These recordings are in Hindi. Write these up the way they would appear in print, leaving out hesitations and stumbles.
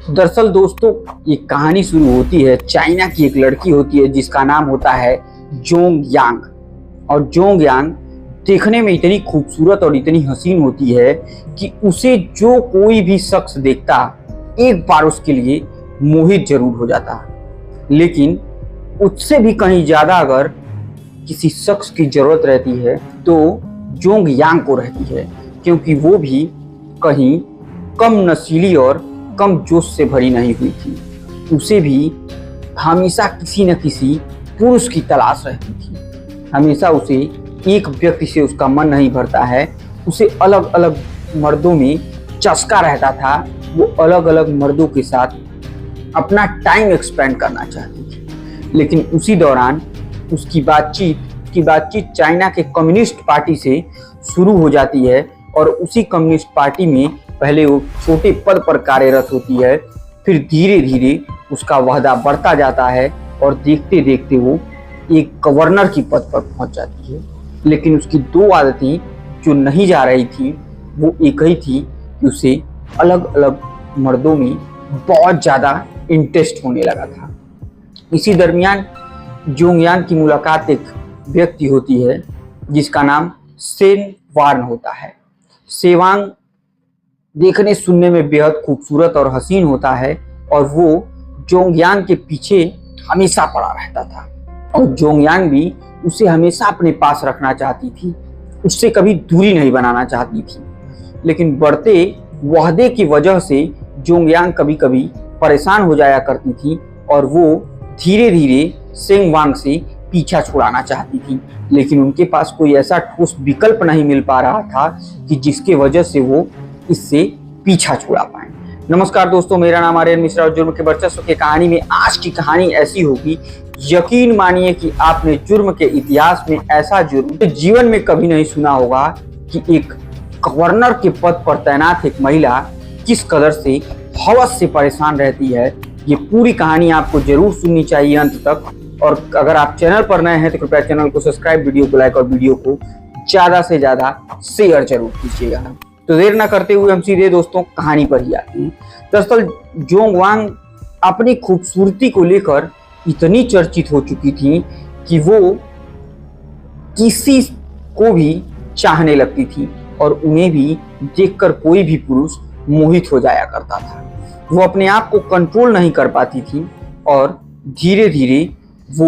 दरअसल दोस्तों, ये कहानी शुरू होती है। चाइना की एक लड़की होती है जिसका नाम होता है जोंग यांग। और जोंग यांग देखने में इतनी खूबसूरत और इतनी हसीन होती है कि उसे जो कोई भी शख्स देखता एक बार उसके लिए मोहित जरूर हो जाता। लेकिन उससे भी कहीं ज्यादा अगर किसी शख्स की जरूरत रहती है तो जोंग यांग को रहती है, क्योंकि वो भी कहीं कम नशीली और कम जोश से भरी नहीं हुई थी। उसे भी हमेशा किसी न किसी पुरुष की तलाश रहती थी। हमेशा उसे एक व्यक्ति से उसका मन नहीं भरता है, उसे अलग अलग मर्दों में चस्का रहता था। वो अलग अलग मर्दों के साथ अपना टाइम एक्सपेंड करना चाहती थी। लेकिन उसी दौरान उसकी बातचीत चाइना के कम्युनिस्ट पार्टी से शुरू हो जाती है। और उसी कम्युनिस्ट पार्टी में पहले वो छोटे पद पर कार्यरत होती है, फिर धीरे धीरे उसका वहदा बढ़ता जाता है और देखते देखते वो एक गवर्नर की पद पर पहुंच जाती है। लेकिन उसकी दो आदतें जो नहीं जा रही थी वो एक ही थी कि उसे अलग अलग मर्दों में बहुत ज़्यादा इंटरेस्ट होने लगा था। इसी दरमियान जोंग यांग की मुलाकात एक व्यक्ति होती है जिसका नाम सेन वार्न होता है। सेवांग देखने सुनने में बेहद खूबसूरत और हसीन होता है और वो जोंग यांग के पीछे हमेशा पड़ा रहता था। और जोंग यांग भी उसे हमेशा अपने पास रखना चाहती थी, उससे कभी दूरी नहीं बनाना चाहती थी। लेकिन बढ़ते वहदे की वजह से जोंग यांग कभी कभी परेशान हो जाया करती थी और वो धीरे धीरे सेंग वांग से पीछा छुड़ाना चाहती थी। लेकिन उनके पास कोई ऐसा ठोस विकल्प नहीं मिल पा रहा था कि जिसके वजह से वो इससे पीछा छुड़ा पाए। नमस्कार दोस्तों, मेरा नाम आर्यन मिश्रा और जुर्म के वर्चस्व की कहानी में आज की कहानी ऐसी होगी, यकीन मानिए कि आपने जुर्म के इतिहास में ऐसा जुर्म जीवन में कभी नहीं सुना होगा कि एक गवर्नर के पद पर तैनात एक महिला किस कदर से हवस से परेशान रहती है। ये पूरी कहानी आपको जरूर सुननी चाहिए अंत तक। और अगर आप चैनल पर नए हैं तो कृपया चैनल को सब्सक्राइब, वीडियो को लाइक और वीडियो को ज्यादा से ज्यादा शेयर जरूर कीजिएगा। तो देर ना करते हुए हम सीधे दोस्तों कहानी पर ही आते हैं। दरअसल जोंग यांग अपनी खूबसूरती को लेकर इतनी चर्चित हो चुकी थी कि वो किसी को भी चाहने लगती थी और उन्हें भी देखकर कोई भी पुरुष मोहित हो जाया करता था। वो अपने आप को कंट्रोल नहीं कर पाती थी और धीरे धीरे वो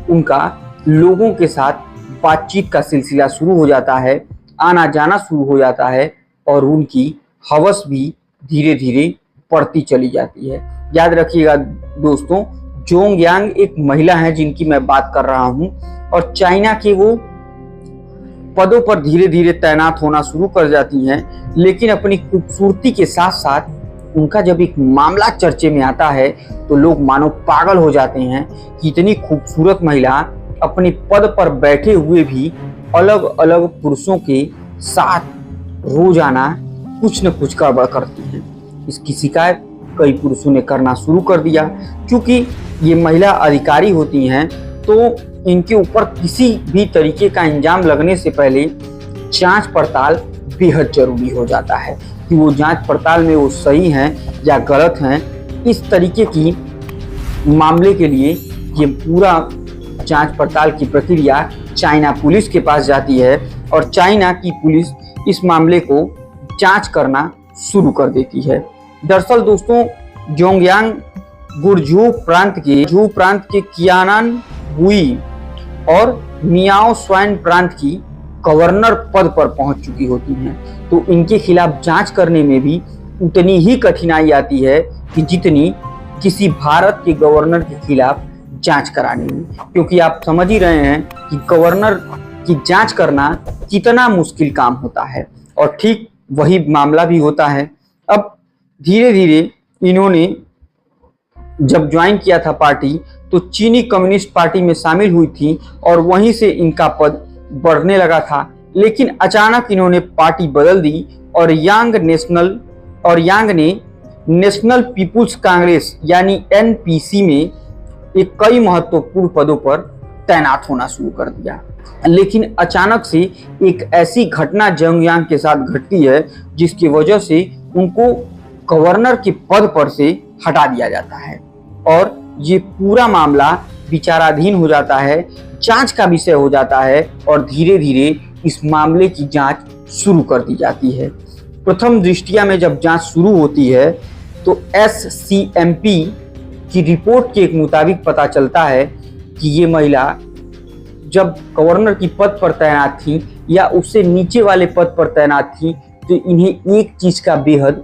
उनका लोगों के साथ बातचीत का सिलसिला शुरू हो जाता है, आना जाना शुरू हो जाता है और उनकी हवस भी धीरे धीरे बढ़ती चली जाती है। याद रखिएगा दोस्तों, जोंग यांग एक महिला है जिनकी मैं बात कर रहा हूं और चाइना के वो पदों पर धीरे धीरे तैनात होना शुरू कर जाती हैं। लेकिन अपनी खूबसूरती के साथ साथ उनका जब एक मामला चर्चे में आता है तो लोग मानो पागल हो जाते हैं कि इतनी खूबसूरत महिला अपने पद पर बैठे हुए भी अलग अलग पुरुषों के साथ रोजाना कुछ न कुछ गड़बड़ करती है। इसकी शिकायत कई पुरुषों ने करना शुरू कर दिया। क्योंकि ये महिला अधिकारी होती हैं तो इनके ऊपर किसी भी तरीके का इंजाम लगने से पहले जांच पड़ताल बेहद जरूरी हो जाता है कि वो जांच पड़ताल में वो सही हैं या गलत हैं। इस तरीके की मामले के लिए ये पूरा जांच पड़ताल की प्रक्रिया चाइना पुलिस के पास जाती है और चाइना की पुलिस इस मामले को जांच करना शुरू कर देती है। दरअसल दोस्तों, जोंग यांग गुरझू प्रांत के कियानान हुई और मियाओ स्वाइन प्रांत की गवर्नर पद पर पहुंच चुकी होती हैं। तो इनके खिलाफ जांच करने में भी उतनी ही कठिनाई आती है कि जितनी किसी भारत के गवर्नर के खिलाफ जांच कराने में। क्योंकि आप समझ ही रहे हैं कि गवर्नर की जांच करना कितना मुश्किल काम होता है और ठीक वही मामला भी होता है। अब धीरे धीरे इन्होंने जब ज्वाइन किया था पार्टी तो चीनी कम्युनिस्ट पार्टी में शामिल हुई थी और वहीं से इनका पद बढ़ने लगा था। लेकिन अचानक इन्होंने पार्टी बदल दी और यांग ने नेशनल पीपुल्स कांग्रेस यानी एनपीसी में एक कई महत्वपूर्ण पदों पर तैनात होना शुरू कर दिया। लेकिन अचानक से एक ऐसी घटना जोंग यांग के साथ घटती है जिसकी वजह से उनको गवर्नर के पद पर से हटा दिया जाता है और ये पूरा मामला विचाराधीन हो जाता है, जांच का विषय हो जाता है और धीरे धीरे इस मामले की जांच शुरू कर दी जाती है। प्रथम दृष्टिया में जब जांच शुरू होती है तो SCMP की रिपोर्ट के मुताबिक पता चलता है कि ये महिला जब गवर्नर की पद पर तैनात थी या उससे नीचे वाले पद पर तैनात थी तो इन्हें एक चीज का बेहद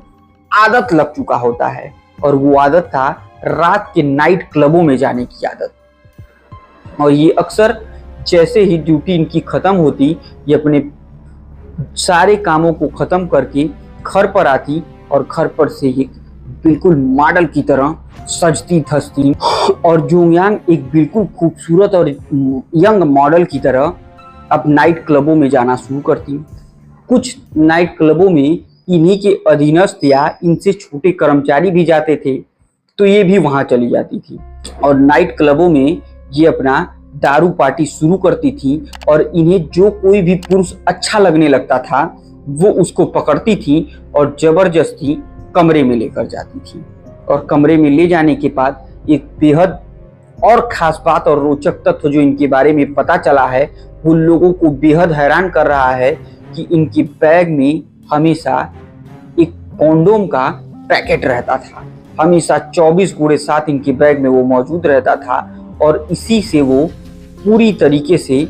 आदत लग चुका होता है और वो आदत था रात के नाइट क्लबों में जाने की आदत। और ये अक्सर जैसे ही ड्यूटी इनकी खत्म होती ये अपने सारे कामों को खत्म करके घर पर आती और घर पर से ये बिल्कुल मॉडल की तरह सजती धजती और जोंग एक बिल्कुल खूबसूरत और यंग मॉडल की तरह अब नाइट क्लबों में जाना शुरू करती। कुछ नाइट क्लबों में इन्हीं के अधीनस्थ या इनसे छोटे कर्मचारी भी जाते थे तो ये भी वहां चली जाती थी और नाइट क्लबों में ये अपना दारू पार्टी शुरू करती थी और इन्हें जो कोई भी पुरुष अच्छा लगने लगता था वो उसको पकड़ती थी और जबरदस्ती कमरे में लेकर जाती थी। और कमरे में ले जाने के बाद एक बेहद और खास बात और रोचक तथ्य जो इनके बारे में पता चला है वो लोगों को बेहद हैरान कर रहा है कि इनके बैग में हमेशा एक कॉन्डोम का पैकेट रहता था। हमेशा 24 गुणे 7 इनके बैग में वो मौजूद रहता था और इसी से वो पूरी तरीके से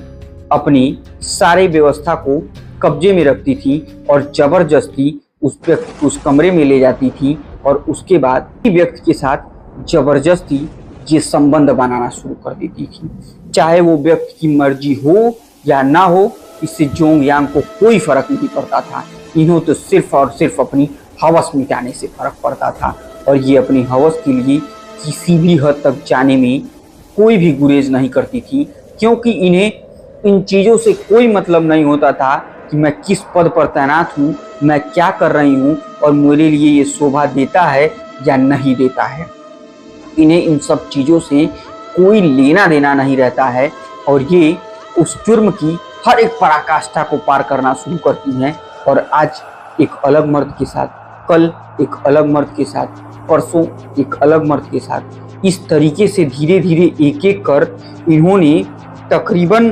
अपनी सारे व्यवस्था को कब्जे में रखती थी और जबरदस्ती उस व्यक्ति को उस कमरे में ले जाती थी और उसके बाद व्यक्ति के साथ जबरदस्ती ये संबंध बनाना शुरू कर देती थी। चाहे वो व्यक्ति की मर्जी हो या ना हो इससे जोंग यांग को कोई फर्क नहीं पड़ता था। इन्हों तो सिर्फ और सिर्फ अपनी हवस मिटाने से फर्क पड़ता था और ये अपनी हवस के लिए किसी भी हद तक जाने में कोई भी गुरेज नहीं करती थी क्योंकि इन्हें इन चीज़ों से कोई मतलब नहीं होता था कि मैं किस पद पर तैनात हूँ, मैं क्या कर रही हूँ और मेरे लिए ये शोभा देता है या नहीं देता है। इन्हें इन सब चीज़ों से कोई लेना देना नहीं रहता है और ये उस जुर्म की हर एक पराकाष्ठा को पार करना शुरू करती हैं और आज एक अलग मर्द के साथ, कल एक अलग मर्द के साथ, परसों एक अलग मर्द के साथ, इस तरीके से धीरे धीरे एक एक कर इन्होंने तकरीबन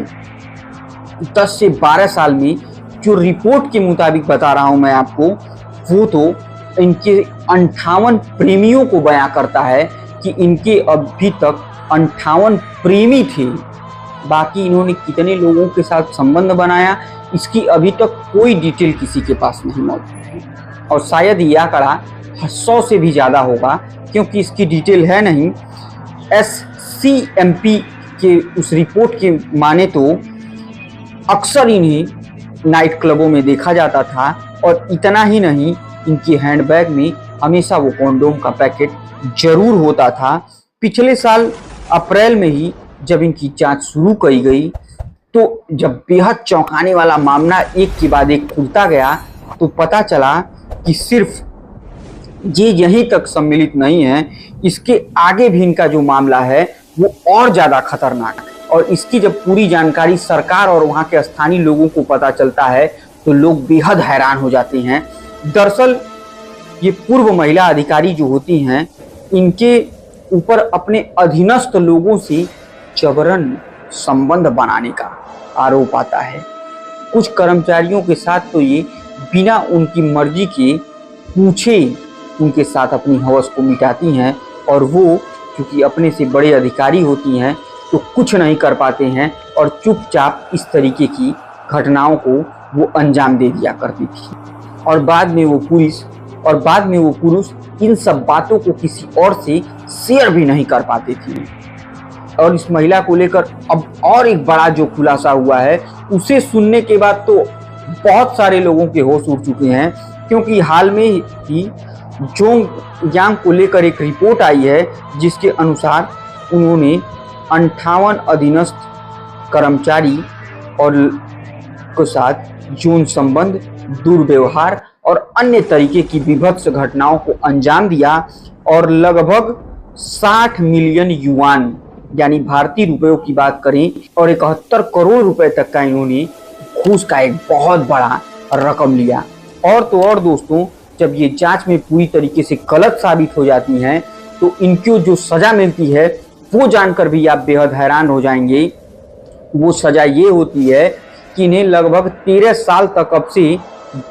10 से 12 साल में, जो रिपोर्ट के मुताबिक बता रहा हूं मैं आपको, वो तो इनके 58 प्रेमियों को बयां करता है कि इनके अभी तक 58 प्रेमी थे। बाकी इन्होंने कितने लोगों के साथ संबंध बनाया इसकी अभी तक कोई डिटेल किसी के पास नहीं मौजूद है और शायद यह आंकड़ा 100 से भी ज़्यादा होगा क्योंकि इसकी डिटेल है नहीं। SCMP के उस रिपोर्ट के माने तो अक्सर इन्हें नाइट क्लबों में देखा जाता था और इतना ही नहीं, इनके हैंडबैग में हमेशा वो कॉन्डोम का पैकेट जरूर होता था। पिछले साल अप्रैल में ही जब इनकी जांच शुरू की गई तो जब बेहद चौंकाने वाला मामला एक के बाद एक खुलता गया तो पता चला कि सिर्फ ये यहीं तक सम्मिलित नहीं है, इसके आगे भी इनका जो मामला है वो और ज़्यादा खतरनाक है। और इसकी जब पूरी जानकारी सरकार और वहाँ के स्थानीय लोगों को पता चलता है तो लोग बेहद हैरान हो जाते हैं। दरअसल ये पूर्व महिला अधिकारी जो होती हैं इनके ऊपर अपने अधीनस्थ लोगों से जबरन संबंध बनाने का आरोप आता है। कुछ कर्मचारियों के साथ तो ये बिना उनकी मर्जी के पूछे उनके साथ अपनी हवस को मिटाती हैं और वो क्योंकि अपने से बड़े अधिकारी होती हैं तो कुछ नहीं कर पाते हैं और चुपचाप इस तरीके की घटनाओं को वो अंजाम दे दिया करती थी। और बाद में वो पुरुष इन सब बातों को किसी और से शेयर भी नहीं कर पाते थे। और इस महिला को लेकर अब और एक बड़ा जो खुलासा हुआ है उसे सुनने के बाद तो बहुत सारे लोगों के होश उड़ चुके हैं क्योंकि हाल में ही जोंग यांग को लेकर एक रिपोर्ट आई है जिसके अनुसार उन्होंने 58 अधीनस्थ कर्मचारी और के साथ यौन संबंध, दुर्व्यवहार और अन्य तरीके की विभत्स घटनाओं को अंजाम दिया और लगभग 60 मिलियन युआन यानी भारतीय रुपयों की बात करें और 71 करोड़ रुपए तक का इन्होंने घूस का एक बहुत बड़ा रकम लिया। और तो और दोस्तों, जब ये जांच में पूरी तरीके से गलत साबित हो जाती हैं तो इनको जो सजा मिलती है वो जानकर भी आप बेहद हैरान हो जाएंगे। वो सजा ये होती है कि इन्हें लगभग 13 साल तक अब से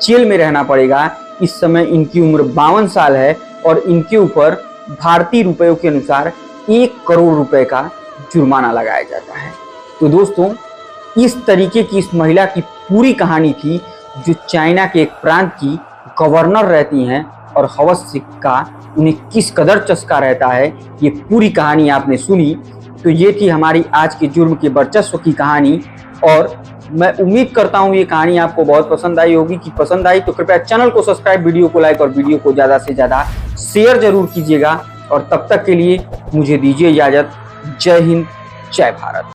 जेल में रहना पड़ेगा। इस समय इनकी उम्र 52 साल है और इनके ऊपर भारतीय रुपयों के अनुसार 1 करोड़ रुपए का जुर्माना लगाया जाता है। तो दोस्तों, इस तरीके की इस महिला की पूरी कहानी थी, जो चाइना के एक प्रांत की गवर्नर रहती हैं और हवस का उन्हें किस कदर चस्का रहता है, ये पूरी कहानी आपने सुनी। तो ये थी हमारी आज के जुर्म के वर्चस्व की कहानी, और मैं उम्मीद करता हूँ ये कहानी आपको बहुत पसंद आई होगी। कि पसंद आई तो कृपया चैनल को सब्सक्राइब, वीडियो को लाइक और वीडियो को ज़्यादा से ज़्यादा शेयर जरूर कीजिएगा। और तब तक के लिए मुझे दीजिए इजाज़त। जय हिंद, जय भारत।